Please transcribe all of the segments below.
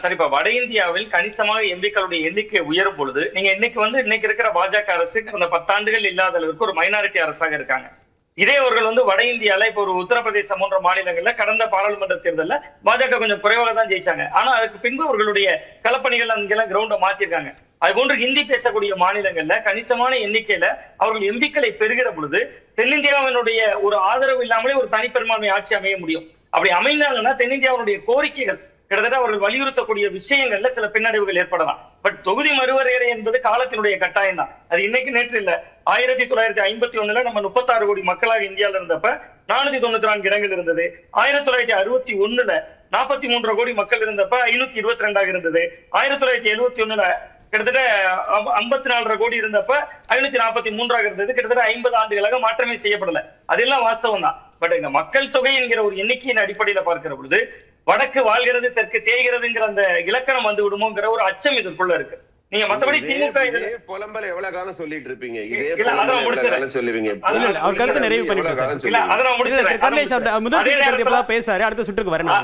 Sir இப்ப வட இந்தியாவில் கணிசமாக எம்பிக்களுடைய எண்ணிக்கை உயரும் பொழுது நீங்க இன்னைக்கு இருக்கிற பாஜக அரசு கடந்த 10 ஆண்டுகள் இல்லாத அளவுக்கு ஒரு மைனாரிட்டி அரசாக இருக்காங்க. இதே அவர்கள் வட இந்தியால இப்ப ஒரு உத்தரப்பிரதேசம் போன்ற மாநிலங்கள்ல கடந்த பாராளுமன்ற தேர்தலில் பாஜக கொஞ்சம் குறைவாக தான் ஜெயிச்சாங்க. ஆனா அதுக்கு பின்பு அவர்களுடைய களப்பணிகள் அங்கெல்லாம் கிரவுண்ட மாத்திருக்காங்க. அது போன்று ஹிந்தி பேசக்கூடிய மாநிலங்கள்ல கணிசமான எண்ணிக்கையில அவர்கள் எம்பிக்களை பெறுகிற பொழுது தென்னிந்தியாவினுடைய ஒரு ஆதரவு இல்லாமலே ஒரு தனிப்பெரும்பான்மை ஆட்சி அமைய முடியும். அப்படி அமைந்தாங்கன்னா தென்னிந்தியாவுடைய கோரிக்கைகள் கிட்டத்தட்ட அவர்கள் வலியுறுத்தக்கூடிய விஷயங்கள்ல சில பின்னடைவுகள் ஏற்படலாம். பட் தொகுதி மறுவரையறை என்பது காலத்தினுடைய கட்டாயம் தான். அது இன்னைக்கு நேற்று இல்ல. 1951 நம்ம 36 கோடி மக்களாக இந்தியாவில இருந்தப்ப 494 இடங்கள் இருந்தது. 1961 43 கோடி மக்கள் இருந்தப்ப 522 இருந்தது. 1971 கிட்டத்தட்ட 54 கோடி இருந்தப்ப 543 இருந்தது. கிட்டத்தட்ட 50 ஆண்டுகளாக மாற்றமே செய்யப்படல. அதெல்லாம் வாஸ்தவம் தான். பட் இந்த மக்கள் தொகை என்கிற ஒரு எண்ணிக்கையின் அடிப்படையில பார்க்கிற பொழுது வடக்கு வாழ்கிறது தெற்கு தேய்கிறதுங்கிற அந்த இலக்கணம் வந்து விடுமோங்கிற ஒரு அச்சம் இதற்குள்ள இருக்கு. நீங்க மத்தபடி திமுக புலம்பல் எவ்வளவு காலம் சொல்லிட்டு இருப்பீங்க?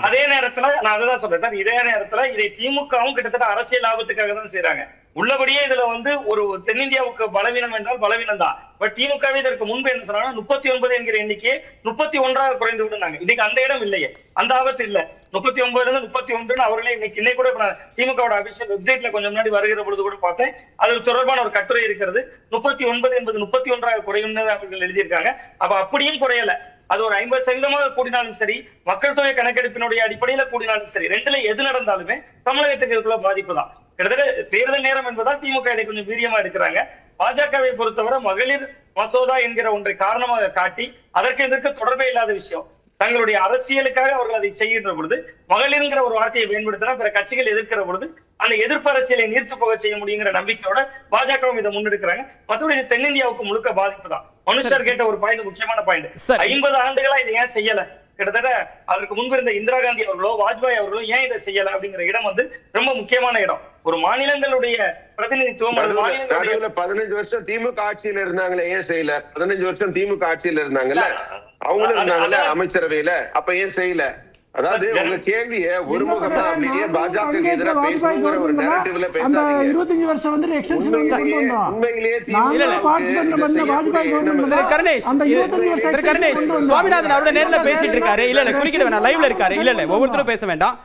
அதே நேரத்துல நான் அதான் சொல்றேன் சார். இதே நேரத்துல இதை திமுகவும் கிட்டத்தட்ட அரசியல் லாபத்துக்காக தான் செய்யறாங்க. உள்ளபடியே இதுல ஒரு தென்னிந்தியாவுக்கு பலவீனம் என்றால் பலவீனம் தான். பட் திமுகவே இதற்கு முன்பு என்ன சொன்னாங்கன்னா 39 என்கிற எண்ணிக்கையை 31 குறைந்து விடுனாங்க. இன்னைக்கு அந்த இடம் இல்லையே, அந்த ஆபத்து இல்ல. 39 31 அவர்களே இன்னைக்கு கூட திமுக அபிஷியல் வெப்சைட்ல கொஞ்சம் முன்னாடி வருகிற பொழுது கூட பார்த்தேன். அது தொடர்பான ஒரு கட்டுரை இருக்கிறது. 39 என்பது 31 குறையும் அவர்கள் எழுதியிருக்காங்க. அப்ப அப்படியும் குறையல. அது ஒரு 50% கூடினாலும் சரி, மக்கள் தொகை கணக்கெடுப்பினுடைய அடிப்படையில கூடினாலும் சரி, ரெண்டுல எது நடந்தாலுமே தமிழகத்துக்கு இதுக்குள்ள பாதிப்பு தான். கிட்டத்தட்ட தேர்தல் நேரம் என்பதால் திமுக இதை கொஞ்சம் வீரியமா இருக்கிறாங்க. பாஜகவை பொறுத்தவரை மகளிர் மசோதா என்கிற ஒன்றை காரணமாக காட்டி அதற்கு இதற்கு தொடர்பே இல்லாத விஷயம். தங்களுடைய அரசியலுக்காக அவர்கள் அதை செய்கின்ற பொழுது மகளிர்ங்கிற ஒரு வார்த்தையை பயன்படுத்தினா பிற கட்சிகள் எதிர்க்கிற பொழுது அந்த எதிர்ப்பு அரசியலை நீர்த்து போக செய்ய முடியுங்கிற நம்பிக்கையோட பாஜகவும் இதை முன்னெடுக்கிறாங்க. மற்றபடி இது தென்னிந்தியாவுக்கு முழுக்க பாதிப்பு தான். மனுஷர் கேட்ட ஒரு பாயிண்ட், முக்கியமான பாயிண்ட், 50 ஆண்டுகளா இதை ஏன் செய்யல? கிட்டத்தட்ட அதற்கு முன்பு இருந்த இந்திரா காந்தி அவர்களோ வாஜ்பாய் அவர்களோ ஏன் இதை செய்யல அப்படிங்கிற இடம் ரொம்ப முக்கியமான இடம். ஒரு மாநிலங்களுடைய பிரதிநிதித்துவம் 15 வருஷம் திமுக ஆட்சியில இருந்தாங்களே, ஏன் செய்யல? 15 வருஷம் திமுக ஆட்சியில இருந்தாங்கல்ல, அவங்களும் இருந்தாங்கல்ல அமைச்சரவையில, அப்ப ஏன் செய்யல? அதாவது உங்க கேள்விய ஒருமுகமா அப்படியே பாஜக எதிராக பேசுற ஒரு நரேட்டிவ்ல பேசாதீங்க. 25 வருஷம் வந்து எக்ஸ்டென்ஷன் கொண்டு வந்தோம். உண்மையிலேயே சுவாமிநாதன் அவரோட நேர்ல பேசிட்டு இருக்காரு. இல்ல குறுக்கிட வேணாம், லைவ்ல இருக்காரு. இல்ல ஒவ்வொருத்தரும் பேச வேண்டாம்.